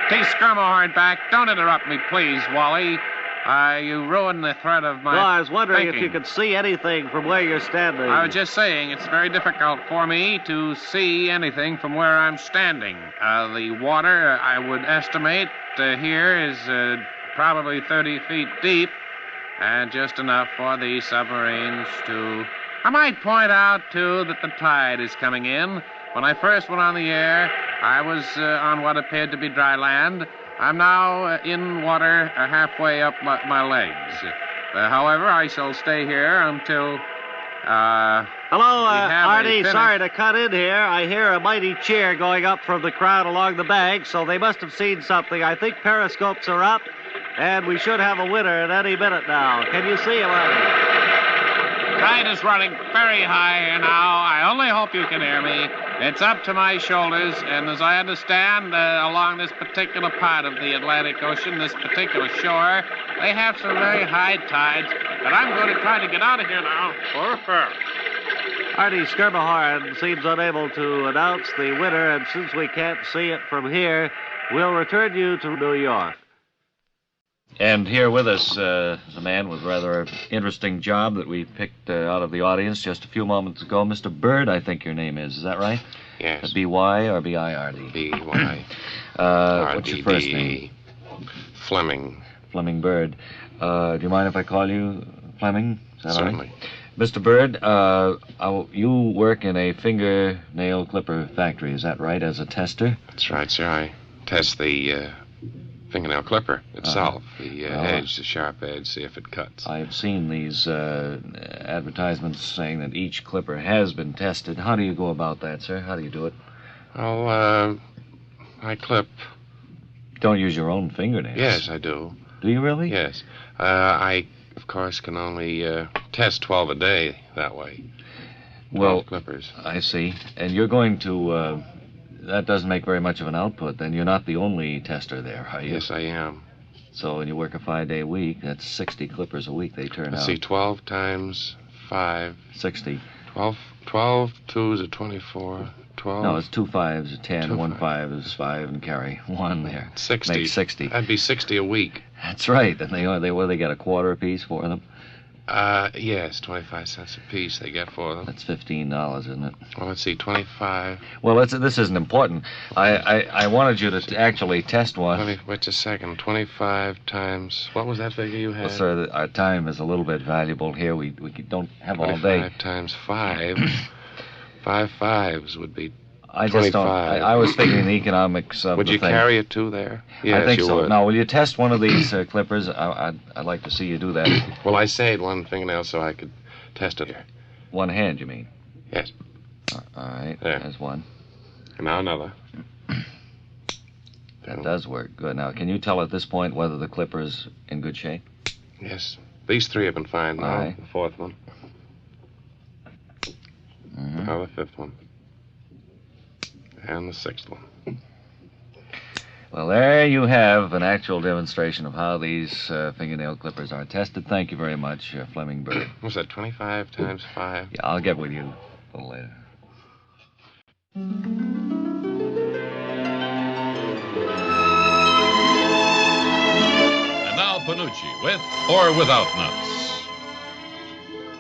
Take Sturmahorn back. Don't interrupt me, please, Wally. You ruined the thread of my No, I was wondering thinking. if you could see anything from where you're standing. I was just saying, it's very difficult for me to see anything from where I'm standing. The water, I would estimate, here is probably 30 feet deep, and just enough for the submarines to... I might point out, too, that the tide is coming in. When I first went on the air, I was on what appeared to be dry land. I'm now in water halfway up my legs. However, I shall stay here until... Hello, Artie. Sorry to cut in here. I hear a mighty cheer going up from the crowd along the bank, so they must have seen something. I think periscopes are up, and we should have a winner at any minute now. Can you see him, Artie? Tide is running very high here now. I only hope you can hear me. It's up to my shoulders, and as I understand, along this particular part of the Atlantic Ocean, this particular shore, they have some very high tides, and I'm going to try to get out of here now. Artie Skirmahorn seems unable to announce the winner, and since we can't see it from here, we'll return you to New York. And here with us is a man with a rather interesting job that we picked out of the audience just a few moments ago. Mr. Bird, I think your name is. Is that right? Yes. B-Y or B-I-R-D? B-Y. What's your first name? Fleming. Fleming Bird. Do you mind if I call you Fleming? Is that Certainly. Right? Mr. Bird, you work in a fingernail clipper factory, is that right, as a tester? That's right, sir. I test the fingernail clipper itself, the edge, the sharp edge, see if it cuts. I've seen these advertisements saying that each clipper has been tested. How do you go about that, sir? How do you do it? Oh, I clip. Don't use your own fingernails. Yes, I do. Do you really? Yes. I, of course, can only test 12 a day that way. 12 clippers. I see. And you're going to... that doesn't make very much of an output, then. You're not the only tester there, are you? Yes, I am. So when you work a 5-day week, that's 60 clippers a week they turn out. Let's see, 12 times 5. 60. 12 twos are 24. 12. No, it's 2 5s are 10, 1 5 is 5, and carry 1 there. 60. Makes 60. That'd be 60 a week. That's right. And they get a quarter apiece for them? Yes, 25 cents a piece they get for them. That's $15, isn't it? Well, let's see, 25. Well, this isn't important. I wanted you to actually test one. Wait a second. 25 times... What was that figure you had? Well, sir, our time is a little bit valuable here. We don't have all day. 25 times 5. 5 5s would be 25. I just don't... I was thinking the economics of Would the you thing. carry it, too, there? Yes, I think you so. would. Now, will you test one of these clippers? I'd like to see you do that. Well, I saved one fingernail so I could test it here. One hand, you mean? Yes. All right. There. There's one. And now another. That does work. Good. Now, can you tell at this point whether the clipper's in good shape? Yes. These 3 have been fine now. All right. The 4th one. Mm-hmm. Now the 5th one. And the 6th one. Well, there you have an actual demonstration of how these fingernail clippers are tested. Thank you very much, Fleming Bird. What's that, 25 times 5? Yeah, I'll get with you a little later. And now Panucci with Or Without Nuts.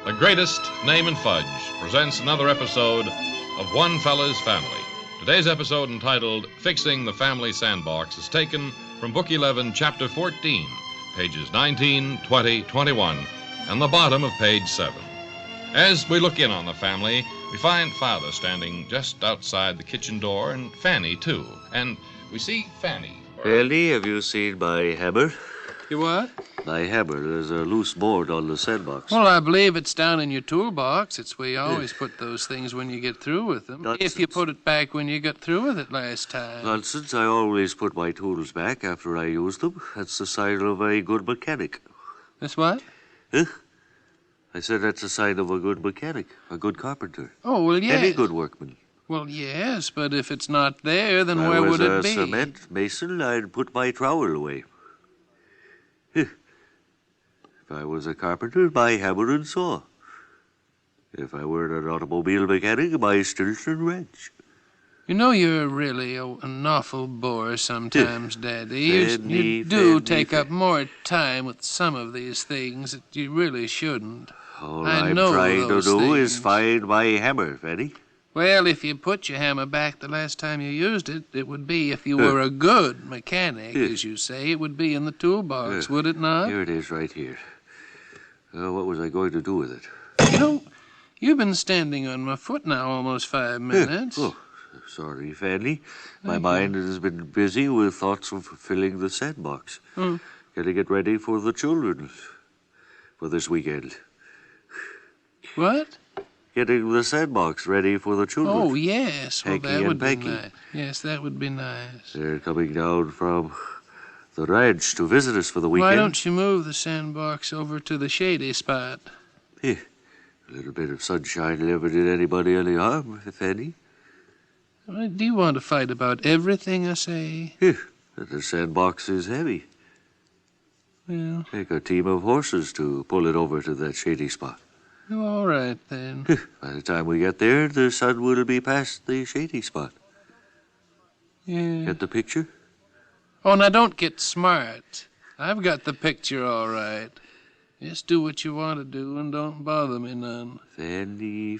The greatest name in fudge presents another episode of One Fella's Family. Today's episode, entitled Fixing the Family Sandbox, is taken from Book 11, Chapter 14, pages 19, 20, 21, and the bottom of page 7. As we look in on the family, we find Father standing just outside the kitchen door, and Fanny, too. And we see Fanny. Fanny, have you seen my hammer? You what? My hammer. There's a loose board on the sandbox. Well, I believe it's down in your toolbox. It's where you always put those things when you get through with them. Nonsense. If you put it back when you got through with it last time. Nonsense. I always put my tools back after I use them. That's the sign of a good mechanic. That's what? Huh? I said that's a sign of a good mechanic, a good carpenter. Oh, well, yes. Any good workman. Well, yes, but if it's not there, then If where I was would a it be? cement mason, I'd put my trowel away. Huh. If I was a carpenter, my hammer and saw. If I were an automobile mechanic, my Stilton wrench. You know you're really an awful bore sometimes, Daddy. You Fanny, do Fanny, take up more time with some of these things that you really shouldn't. All I I'm know trying to those do is things. find my hammer, Fanny. Well, if you put your hammer back the last time you used it, it would be, if you were a good mechanic, as you say, it would be in the toolbox, would it not? Here it is, right here. What was I going to do with it? You know, you've been standing on my foot now almost 5 minutes. Oh, sorry, Fanny. My mind has been busy with thoughts of filling the sandbox. Getting it ready for the children for this weekend. What? Getting the sandbox ready for the children. Oh, yes. Well, Hanky that and would be Panky. nice. Yes, that would be nice. They're coming down from the ranch to visit us for the weekend. Why don't you move the sandbox over to the shady spot? A little bit of sunshine never did anybody any harm, Fanny. Do you want to fight about everything I say? The sandbox is heavy. Well, Take a team of horses to pull it over to that shady spot. All right, then. By the time we get there, the sun will be past the shady spot. Yeah. Get the picture? Oh, now don't get smart. I've got the picture all right. Just do what you want to do and don't bother me none. Fairly.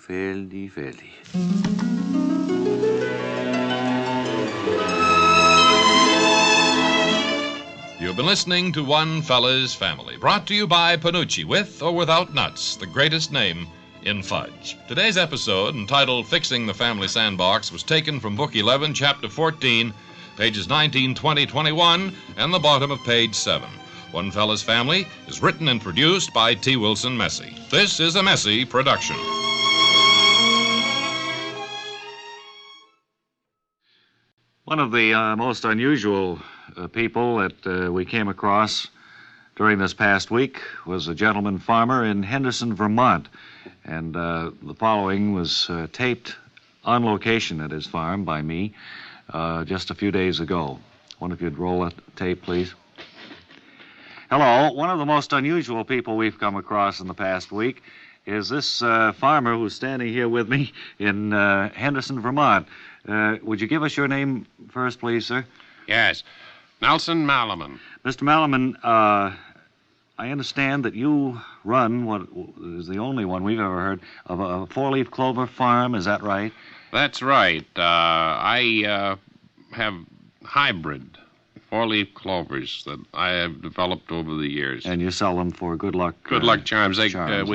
You've been listening to One Fella's Family, brought to you by Panucci, with or without nuts, the greatest name in fudge. Today's episode, entitled Fixing the Family Sandbox, was taken from Book 11, Chapter 14, pages 19, 20, 21, and the bottom of page 7. One Fella's Family is written and produced by T. Wilson Messy. This is a Messy production. One of the most unusual people that we came across during this past week was a gentleman farmer in Henderson, Vermont. And the following was taped on location at his farm by me just a few days ago. One of you'd roll that tape, please. Hello. One of the most unusual people we've come across in the past week is this farmer who's standing here with me in Henderson, Vermont. Would you give us your name first, please, sir? Yes. Nelson Malaman. Mr. Malaman, I understand that you run what is the only one we've ever heard of a four-leaf clover farm. Is that right? That's right. I have hybrid four-leaf clovers that I have developed over the years. And you sell them for good luck. Good luck charms. They charms.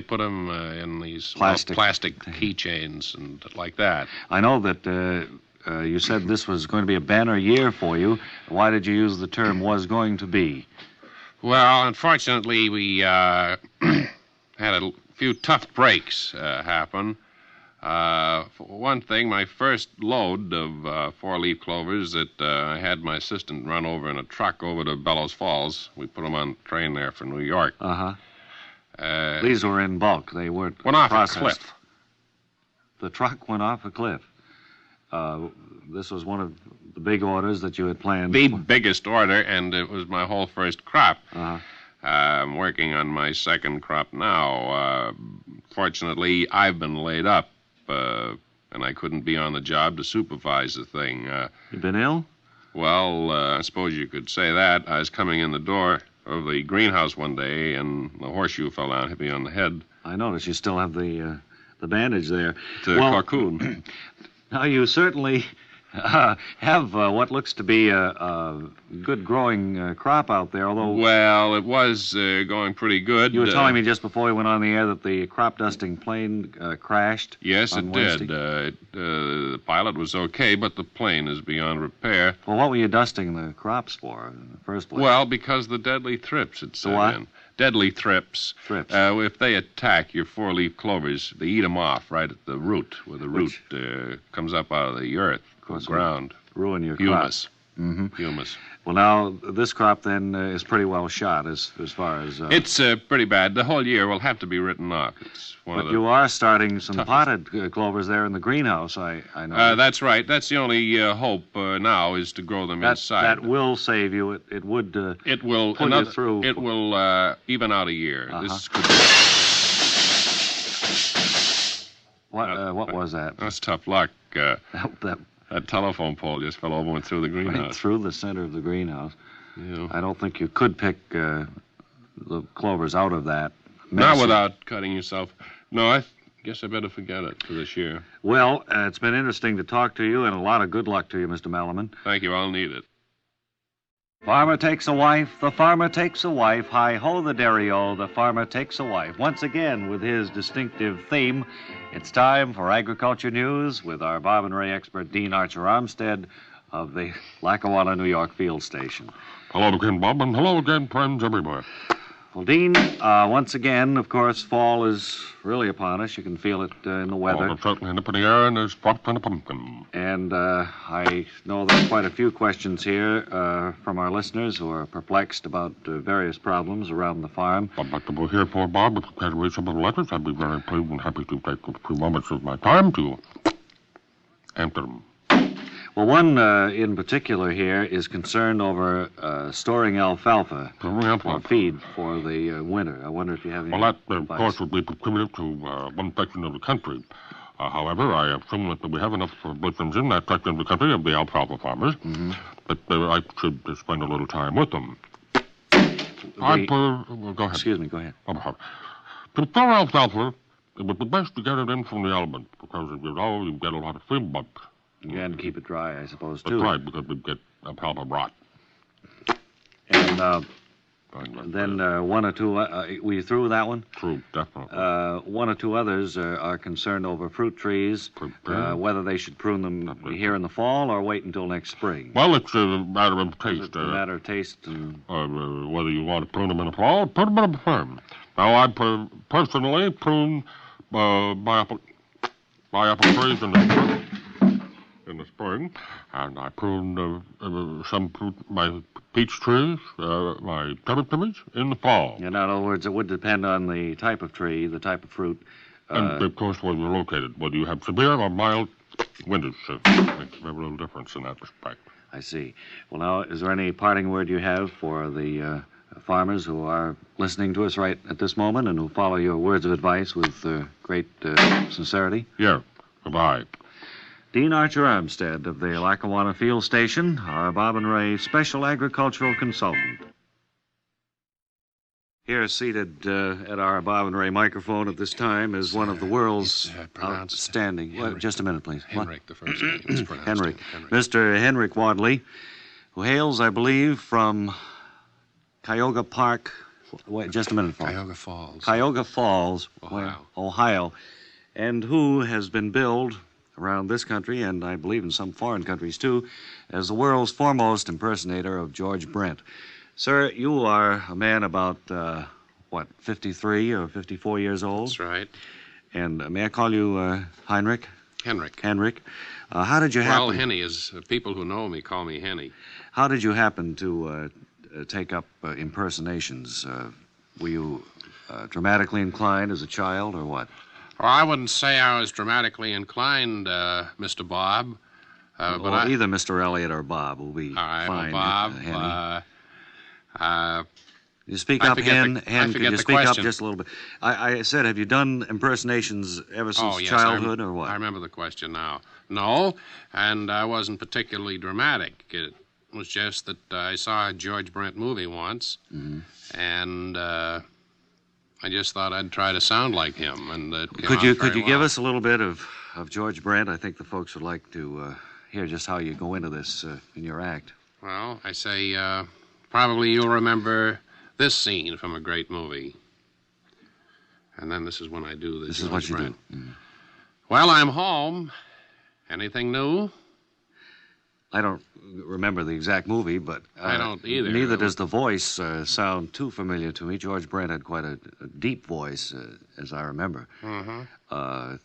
Put them in these plastic keychains and like that. I know that you said this was going to be a banner year for you. Why did you use the term "was going to be"? Well, unfortunately, we had a few tough breaks happen. For one thing, my first load of four-leaf clovers that I had my assistant run over in a truck over to Bellows Falls. We put them on a train there for New York. These were in bulk. They weren't went off processed. a cliff. The truck went off a cliff. This was one of the big orders that you had planned. The biggest order, and it was my whole first crop. I'm working on my second crop now. Fortunately, I've been laid up, and I couldn't be on the job to supervise the thing. You've been ill? Well, I suppose you could say that. I was coming in the door of the greenhouse one day, and the horseshoe fell down, hit me on the head. I noticed you still have the bandage there. The cocoon. Now, you certainly have what looks to be a good growing crop out there, although... Well, it was going pretty good. You were telling me just before we went on the air that the crop dusting plane crashed. Yes, on it Wednesday. did. The pilot was okay, but the plane is beyond repair. Well, what were you dusting the crops for in the first place? Well, because the deadly thrips had set what? in. Deadly thrips. Thrips. If they attack your four-leaf clovers, they eat them off right at the root, where the root comes up out of the earth, the ground. Ruin your humus. crop. Humus. Well, now, this crop, then, is pretty well shot as far as... It's pretty bad. The whole year will have to be written off. It's one but of the you are starting some toughest. potted clovers there in the greenhouse, I know. That's right. That's the only hope now is to grow them inside. That will save you. It would it will pull you through. It will even out a year. This could What was that? That's tough luck. That telephone pole just fell over and through the greenhouse. Right through the center of the greenhouse. Yeah. I don't think you could pick the clovers out of that mess. Not without cutting yourself. No, I guess I better forget it for this year. Well, it's been interesting to talk to you, and a lot of good luck to you, Mr. Malaman. Thank you. I'll need it. Farmer takes a wife, the farmer takes a wife, hi-ho the dairy-o, the farmer takes a wife. Once again, with his distinctive theme, it's time for Agriculture News with our Bob and Ray expert, Dean Archer Armstead of the Lackawanna, New York field station. Hello again, Bob, and hello again, friends everywhere. Well, Dean, once again, of course, fall is really upon us. You can feel it in the weather. Well, it's certainly up in the air, and there's frost in the pumpkin. And I know there are quite a few questions here from our listeners who are perplexed about various problems around the farm. I'd like to be here for Bob, if you care to read some of the letters. I'd be very pleased and happy to take a few moments of my time to answer them. Well, one in particular here is concerned over storing alfalfa or feed for the winter. I wonder if you have any Well, that, of advice. course, would be peculiar to one section of the country. However, I assume that we have enough victims in that section of the country of the alfalfa farmers, but I should spend a little time with them. Go ahead. Excuse me, go ahead. To store alfalfa, it would be best to get it in from the element, because you get a lot of flea bugs. And keep it dry, I suppose, too. That's right, because we get alfalfa rot. And then one or two, were you through with that one? True, definitely. One or two others are concerned over fruit trees, whether they should prune them here in the fall or wait until next spring. Well, it's a matter of taste. It's a matter of taste. And whether you want to prune them in the fall or put them in the spring. Now, I personally prune my apple trees in the spring, and I prune my peach trees, my cherry trees in the fall. In other words, it would depend on the type of tree, the type of fruit. And, of course, where you're located. Whether you have severe or mild winters makes a little difference in that respect. I see. Well, now, is there any parting word you have for the farmers who are listening to us right at this moment and who follow your words of advice with great sincerity? Yeah. Goodbye. Dean Archer Armstead of the Lackawanna Field Station, our Bob and Ray special agricultural consultant. Here, seated at our Bob and Ray microphone at this time, is one of the world's outstanding... just a minute, please. Henrik, the first name is pronounced. Henrik. Mr. Henrik Wadley, who hails, I believe, from Cuyahoga Park... Wait, just a minute, folks. Cuyahoga Falls. Cuyahoga Falls, Ohio. Ohio, and who has been billed around this country, and I believe in some foreign countries too, as the world's foremost impersonator of George Brent. Sir, you are a man about, 53 or 54 years old? That's right. And may I call you Heinrich? Henrik. Henrik. How did you happen... Well, Henny is... people who know me call me Henny. How did you happen to take up impersonations? Were you dramatically inclined as a child, or what? Well, I wouldn't say I was dramatically inclined, Mr. Bob. But either Mr. Elliott or Bob will be fine. Bob. You speak up, Hen. Could you speak up just a little bit? I said, have you done impersonations ever since childhood, or what? I remember the question now. No, and I wasn't particularly dramatic. It was just that I saw a George Brent movie once, and I just thought I'd try to sound like him, and it came out Could you well. give us a little bit of George Brent? I think the folks would like to hear just how you go into this in your act. Well, I say, probably you'll remember this scene from a great movie. And then this is when I do This George is what you Brent. do. Well, I'm home. Anything new? I don't remember the exact movie, but... I don't either. Neither does the voice sound too familiar to me. George Brent had quite a deep voice, as I remember. Have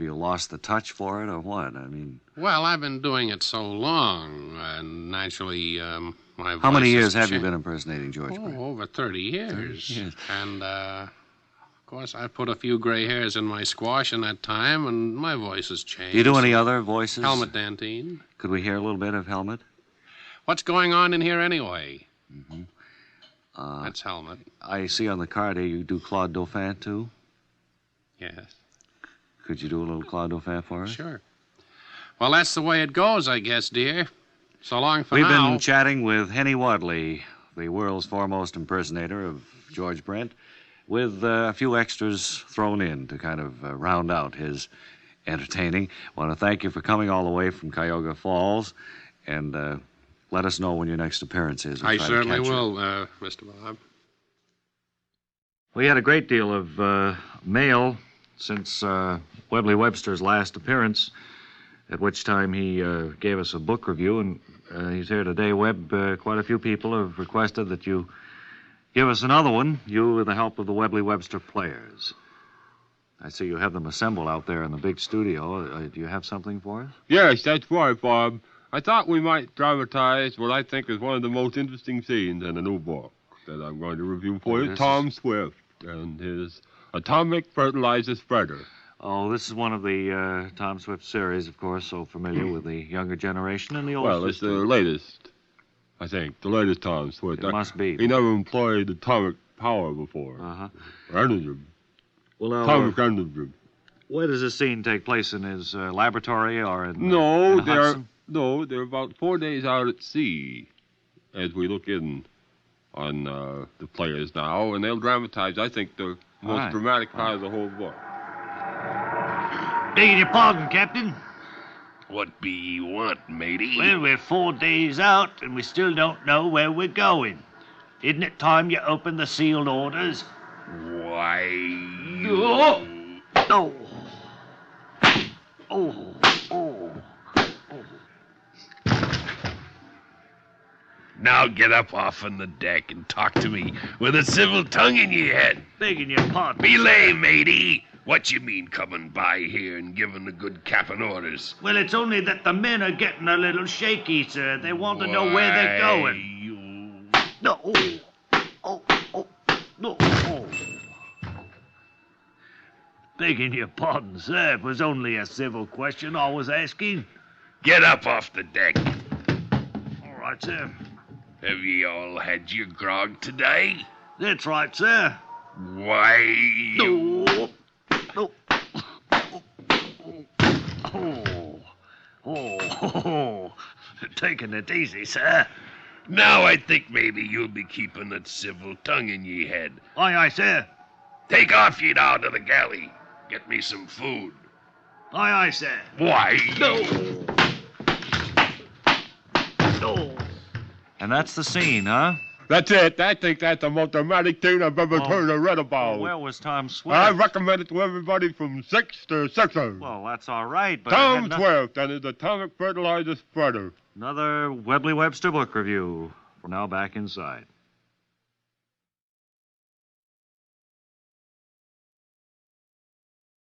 you lost the touch for it, or what? I mean... Well, I've been doing it so long, and naturally, my voice... How many years have you been impersonating George Brent? Over 30 years. 30 years. And, of course, I put a few gray hairs in my squash in that time, and my voice has changed. Do you do any other voices? Helmut Dantine. Could we hear a little bit of Helmut? What's going on in here anyway? That's Helmut. I see on the card here you do Claude Dauphin, too? Yes. Could you do a little Claude Dauphin for us? Sure. Well, that's the way it goes, I guess, dear. So long for We've now. been chatting with Henny Wadley, the world's foremost impersonator of George Brent, with a few extras thrown in to kind of round out his entertaining. I want to thank you for coming all the way from Cuyahoga Falls, and let us know when your next appearance is. I certainly will, Mr. Bob. We had a great deal of mail since Webley Webster's last appearance, at which time he gave us a book review, and he's here today. Webb, quite a few people have requested that you give us another one, you with the help of the Webley Webster players. I see you have them assembled out there in the big studio. Do you have something for us? Yes, that's right, Bob. I thought we might dramatize what I think is one of the most interesting scenes in a new book that I'm going to review for you, Tom Swift and his atomic fertilizer spreader. Oh, this is one of the Tom Swift series, of course, so familiar with the younger generation and the oldest. Well, it's the latest, I think. The latest Tom Swift. It must be. He never employed atomic power before. Uh-huh. Energy. Well, now, Atomic energy. where does this scene take place? In his laboratory or in No, in Hudson? they're about 4 days out at sea as we look in on the players now, and they'll dramatize, I think, the most dramatic part of the whole book. Begging your pardon, Captain. What be ye want, matey? Well, we're 4 days out, and we still don't know where we're going. Isn't it time you opened the sealed orders? Why... Oh! Oh! Oh! Oh! Now get up off on the deck and talk to me with a civil tongue in your head. Begging your pardon. Belay, matey. What you mean coming by here and giving the good cap'n orders? Well, it's only that the men are getting a little shaky, sir. They want to know where they're going. No. Oh. No. Oh. Begging your pardon, sir. It was only a civil question I was asking. Get up off the deck. All right, sir. Have ye all had your grog today? That's right, sir. Why... No. Oh. Taking it easy, sir. Now I think maybe you'll be keeping that civil tongue in ye head. Aye, sir. Take off ye now to the galley. Get me some food. Aye, sir. Why? No. And that's the scene, huh? That's it. I think that's the most dramatic thing I've ever heard or read about. Well, where was Tom Swift? I recommend it to everybody from 6 to 6'er. Well, that's all right, but... Tom Swift and his atomic fertilizer spreader. Another Webley Webster book review. We're now back inside.